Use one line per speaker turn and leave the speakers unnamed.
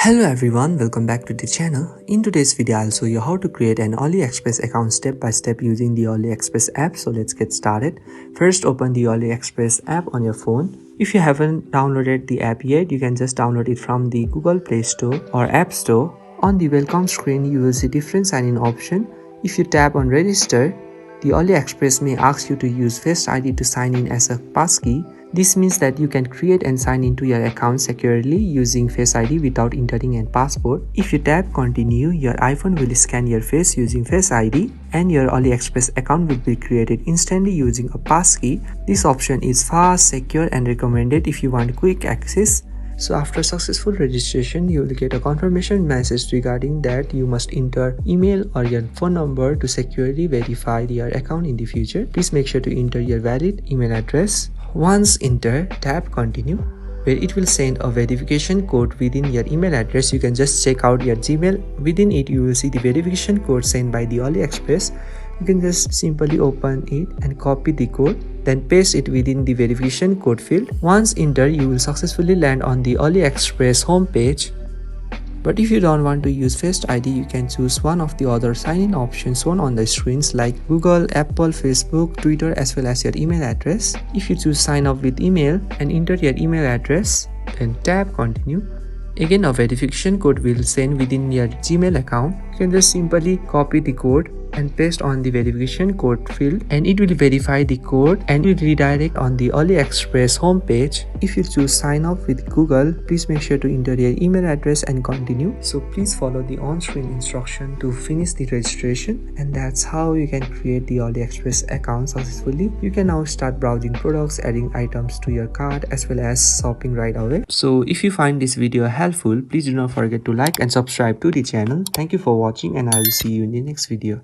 Hello everyone, welcome back to the channel. In today's video, I'll show you how to create an AliExpress account step by step using the AliExpress app. So let's get started. First, open the AliExpress app on your phone. If you haven't downloaded the app yet, you can just download it from the Google Play Store or App Store. On the welcome screen, you will see different sign-in option. If you tap on register, the AliExpress may ask you to use Face ID to sign in as a passkey. This means that you can create and sign into your account securely using Face ID without entering a password. If you tap continue, your iPhone will scan your face using Face ID and your AliExpress account will be created instantly using a passkey. This option is fast, secure and recommended if you want quick access. So after successful registration, you will get a confirmation message regarding that you must enter email or your phone number to securely verify your account in the future. Please make sure to enter your valid email address. Once enter, tap continue, where it will send a verification code within your email address. You can just check out your Gmail. Within it, you will see the verification code sent by the AliExpress. You can just simply open it and copy the code, then paste it within the verification code field. Once entered, you will successfully land on the AliExpress homepage. But if you don't want to use Face ID, you can choose one of the other sign-in options shown on the screens like Google, Apple, Facebook, Twitter, as well as your email address. If you choose sign up with email and enter your email address, then tap continue. Again, a verification code will send within your Gmail account. You can just simply copy the code and paste on the verification code field, and it will verify the code and will redirect on the AliExpress homepage. If you choose sign up with Google, please make sure to enter your email address and continue. So please follow the on-screen instruction to finish the registration, and that's how you can create the AliExpress account successfully. You can now start browsing products, adding items to your cart, as well as shopping right away. So if you find this video helpful, please do not forget to like and subscribe to the channel. Thank you for watching, and I will see you in the next video.